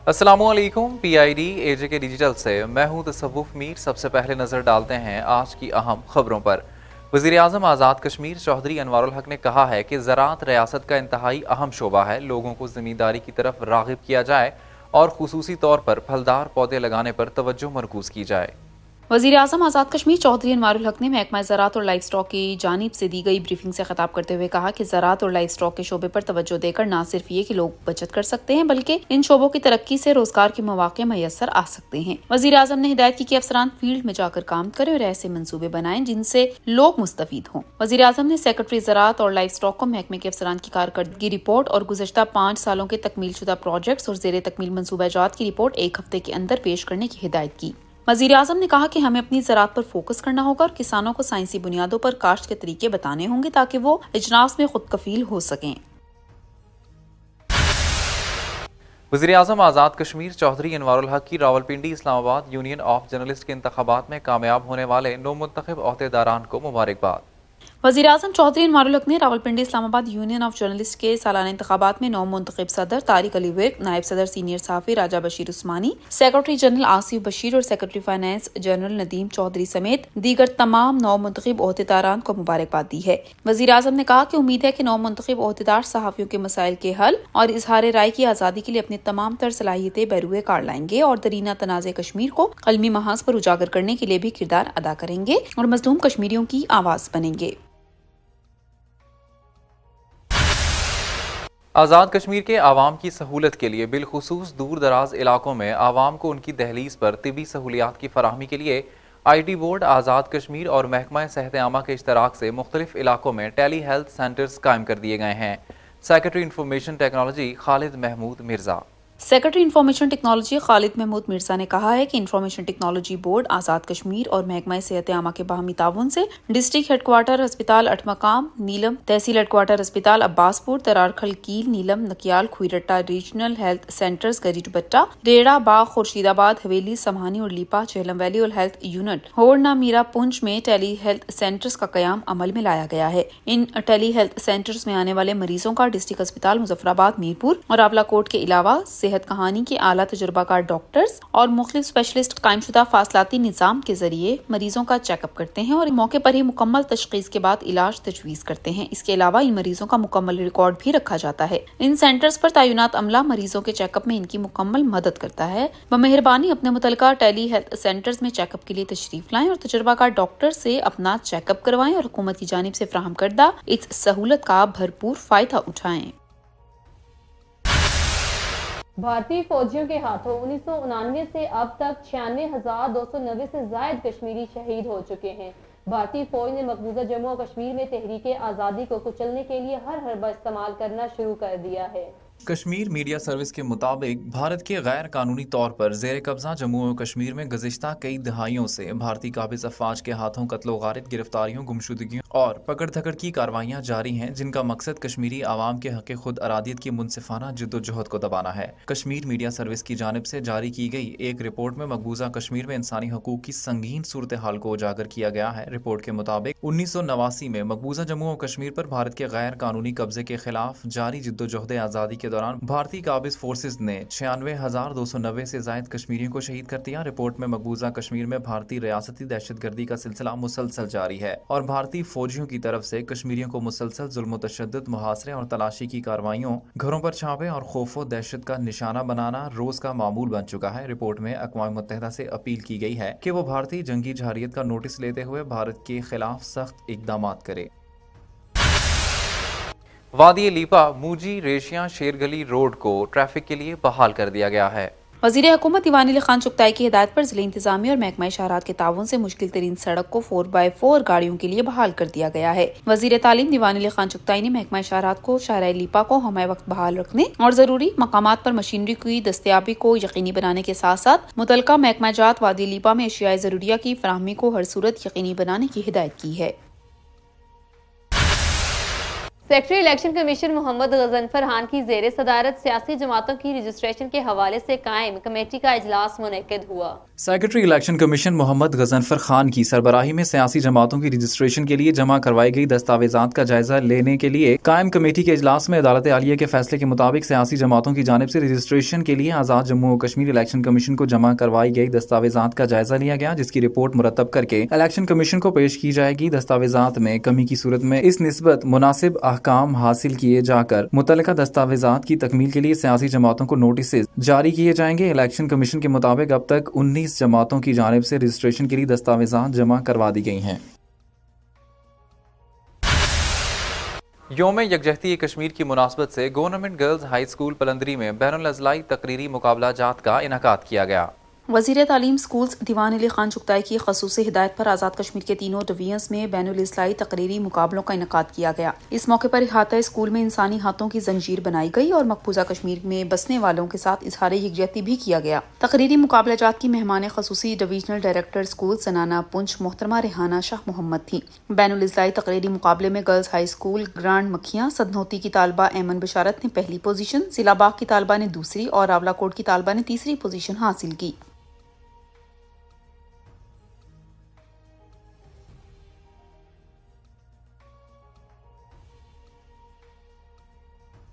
अस्सलामुअलैकुम। PID AJ के digital से मैं हूं तसव्वुफ मीर। सबसे पहले नजर डालते हैं आज की अहम खबरों पर। वज़ीर-ए-आज़म आज़ाद कश्मीर चौधरी अनवारुल हक ने कहा है कि ज़राअत रियासत का इंतहाई अहम शोबा है। लोगों को ज़मींदारी की तरफ राग़िब किया जाए और खुसूसी तौर पर फलदार पौधे लगाने पर तवज्जो मरकूज़ की जाए। वज़ीर आज़म आज़ाद कश्मीर चौधरी अनवारुल हक ने महकमा ज़राअत और लाइफ स्टॉक की जानिब से दी गई ब्रीफिंग से खिताब करते हुए कहा कि ज़राअत और लाइफ स्टॉक के शोबे पर तवज्जो देकर न सिर्फ ये कि लोग बचत कर सकते हैं बल्कि इन शोबों की तरक्की से रोजगार के मौके मैसर आ सकते हैं। वज़ीर आज़म ने हिदायत की कि अफसरान फील्ड में जाकर काम करें और ऐसे मंसूबे बनाएं जिनसे लोग मुस्तफीद हों। वज़ीर आज़म ने सेक्रेटरी ज़राअत और लाइफ स्टॉक को महकमे के अफसरान की कारकर्दगी रिपोर्ट और गुज़श्ता 5 सालों के तकमील शुदा प्रोजेक्ट्स और ज़ेर तकमील मंसूबाजात की रिपोर्ट 1 हफ्ते के अंदर पेश करने की हिदायत की। वज़ीर आज़म ने कहा कि हमें अपनी ज़राअत पर फोकस करना होगा और किसानों को साइंसी बुनियादों पर काश्त के तरीके बताने होंगे ताकि वो इजनास में खुद कफील हो सकें। वज़ीर-ए-आज़म आज़ाद कश्मीर चौधरी अनवारुल हक की Rawalpindi Islamabad union of journalist के इंतखाबात में कामयाब होने वाले नौ मुंतखब ओहदेदारान को मुबारकबाद। वज़ीर आज़म चौधरी अनवारुल हक ने Rawalpindi Islamabad union of journalist के सालाना इंतखाबात में नौ मुंतखब सदर तारिक अली विर्क, नायब सदर सीनियर सहाफ़ी राजा बशीर उस्मानी, सेक्रेटरी जनरल आसिफ बशीर और secretary finance general Nadeem Chaudhry समेत दीगर तमाम नौ मुंतखब ओहदेदारान को मुबारकबाद दी है। वज़ीर आज़म ने कहा कि उम्मीद है कि नौ मुंतखब ओहदेदार सहाफ़ियों के मसाइल के हल और इजहार राय की आज़ादी के लिए अपनी तमाम तर सलाहियतें बैरुए कार लाएंगे और दरीना तनाज़े कश्मीर को कलमी महाज पर उजागर करने के लिए भी किरदार अदा करेंगे और मजलूम कश्मीरियों की आवाज़ बनेंगे। आज़ाद कश्मीर के आवाम की सहूलत के लिए बिलखुसूस दूर दराज इलाकों में आवाम को उनकी दहलीज पर तिबी सहूलियात की फराहमी के लिए IT बोर्ड आज़ाद कश्मीर और महकमा सेहत आमा के इश्तराक से मुख्तलिफ इलाकों में टेली हेल्थ सेंटर्स कायम कर दिए गए हैं। Secretary information technology Khalid Mahmood Mirza secretary information technology Khalid Mahmood Mirza ने कहा है कि information technology board Azad Kashmir और महकमा सेहत आमा के बाहमी ताउन से डिस्ट्रिक्ट हेडक्वार्टर अस्पताल अठमकाम नीलम, तहसील हेडक्वार्टर अस्पताल अब्बासपुर, तरारखल कील, नीलम, नकियाल, खुईरट्टा रीजनल हेल्थ सेंटर्स गरीटबट्टा, डेरा बाग, खुर्शीदाबाद, हवेली, समहानी और लीपा, चेहलम वैली और हेल्थ यूनिट होरना मीरा पुंछ में टेली हेल्थ सेंटर्स का कयाम अमल में लाया गया है। इन टेली हेल्थ सेंटर्स में आने वाले मरीजों का डिस्ट्रिक्ट अस्पताल मुजफ्फराबाद, मीरपुर और आवलाकोट के अलावा सेहत कहानी के आला तजुर्बाकार डॉक्टर्स और मुख्तलिफ स्पेशलिस्ट कायमशुदा फासलाती निज़ाम के जरिए मरीजों का चेकअप करते हैं और मौके पर ही मुकम्मल तशखीस के बाद इलाज तजवीज करते हैं। इसके अलावा इन मरीजों का मुकम्मल रिकॉर्ड भी रखा जाता है। इन सेंटर्स पर तैनात अमला मरीजों के चेकअप में इनकी मुकम्मल मदद करता है। बमेहरबानी अपने मुतलका टेली हेल्थ सेंटर्स में चेकअप के लिए तशरीफ लाएं और तजुर्बाकार डॉक्टर से अपना चेकअप करवाएं और हुकूमत की जानिब से फराहम करदा इस सहूलत का भरपूर फायदा उठाएं। भारतीय फौजियों के हाथों 1999 से अब तक 96,290 से जायद कश्मीरी शहीद हो चुके हैं। भारतीय फौज ने मकबूजा जम्मू और कश्मीर में तहरीक आज़ादी को कुचलने के लिए हर हरबा इस्तेमाल करना शुरू कर दिया है। कश्मीर मीडिया सर्विस के मुताबिक भारत के गैर कानूनी तौर पर जेर कब्जा जम्मू और कश्मीर में गुज़िश्ता कई दहाइयों से भारतीय काबिज अफवाज के हाथों कत्लो गारिब, गिरफ्तारियों, गुमशुदगियों और पकड़ धकड़ की कार्रवाइयाँ जारी हैं जिनका मकसद कश्मीरी आवाम के हक़ खुद अरादियत की मुनसिफाना जिद्दोजहद को दबाना है। कश्मीर मीडिया सर्विस की जानिब से जारी की गई एक रिपोर्ट में मकबूजा कश्मीर में इंसानी हकूक की संगीन सूरत हाल को उजागर किया गया है। रिपोर्ट के मुताबिक 1989 में मकबूजा जम्मू और कश्मीर पर भारत के गैर कानूनी कब्जे के खिलाफ जारी जिद्दोजहद आज़ादी के दौरान भारतीय काबिज फोर्सेज ने 96,290 से जायद कश्मीरियों को शहीद कर दिया। रिपोर्ट में मकबूजा कश्मीर में भारतीय रियासती दहशतगर्दी का सिलसिला मुसलसल जारी है और भारतीय फौजियों की तरफ से कश्मीरियों को मुसलसल जुल्म तशद्दुद, मुहासरे और तलाशी की कार्रवाइयों, घरों पर छापे और खौफो दहशत का निशाना बनाना रोज का मामूल बन चुका है। रिपोर्ट में अक़वाम मुत्तहिदा से अपील की गई है कि वो भारतीय जंगी जहारियत का नोटिस लेते हुए भारत के खिलाफ सख्त इक़दाम करे। वादी लीपा मूजी रेशिया शेरगली रोड को ट्रैफिक के लिए बहाल कर दिया गया है। वज़ीर हुकूमत दीवान अली खान चुगताई की हिदायत पर ज़िला इंतजामिया और महकमा शहरात के ताउन से मुश्किल तरीन सड़क को 4x4 गाड़ियों के लिए बहाल कर दिया गया है। वज़ीर तालीम दीवान अली खान चुगताई ने महकमा शहरात को शाहराह लीपा को हमें वक्त बहाल रखने और जरूरी मकामात पर मशीनरी की दस्तियाबी को यकीनी बनाने के साथ साथ मुतलका महकमा जात वादी लीपा में अशियाए ज़रूरिया की फराहमी को हर सूरत यकीनी बनाने की हिदायत की है। Secretary election commission Mohammad Ghazanfar Khan की ज़ेर सदारत सियासी जमातों की रजिस्ट्रेशन के हवाले से कायम कमेटी का इजलास मुनक्किद हुआ। Secretary election commission Mohammad Ghazanfar Khan की सरबराही में सियासी जमातों की रजिस्ट्रेशन के लिए जमा करवाई गई दस्तावेजात का जायजा लेने के लिए कायम कमेटी के इजलास में अदालत आलिया के फैसले के मुताबिक सियासी जमातों की जानिब से रजिस्ट्रेशन के लिए आज़ाद जम्मू और कश्मीर इलेक्शन कमीशन को जमा करवाई गई दस्तावेजात का जायजा लिया गया, जिसकी रिपोर्ट मुरतब करके इलेक्शन कमीशन को पेश की जाएगी। दस्तावेजात में कमी की सूरत में इस निस्बत मुनासिब अहकाम हासिल किए जाकर मुतल्लिका दस्तावेजात की तकमील के लिए सियासी जमातों को नोटिस जारी किए जाएंगे। इलेक्शन कमीशन के मुताबिक अब तक 19 जमातों की जानिब से रजिस्ट्रेशन के लिए दस्तावेजात जमा करवा दी गई हैं। योम यकजहती कश्मीर की मुनासबत से government girls high school Palandri में बैनुल अज़लाई तकरीरी मुकाबला जात का इनकाद किया गया। वज़ीर तालीम स्कूल्स दीवान अली खान चुगताई की ख़ुसूसी हिदायत पर आज़ाद कश्मीर के तीनों डिवीजन्स में बैनुल इस्लाई तकरीरी मुकाबलों का इनकाद किया गया। इस मौके पर इहाता स्कूल में इंसानी हाथों की जंजीर बनाई गई और मकबूजा कश्मीर में बसने वालों के साथ इजहार यकजहती भी किया गया। तकरीरी मुकाबला जात की मेहमान ख़ुसूसी डिवीजनल डायरेक्टर स्कूल सनाना पुंछ मोहतरमा रेहाना शाह मोहम्मद थी। बैनुल इस्लाई तकरीरी मुकाबले में गर्ल्स हाई स्कूल ग्रांड मखिया सदनौती की तालबा एमन बशारत ने पहली पोजीशन, जिला बाग की तालबा ने दूसरी और रावलाकोट की तालबा ने तीसरी पोजीशन हासिल की।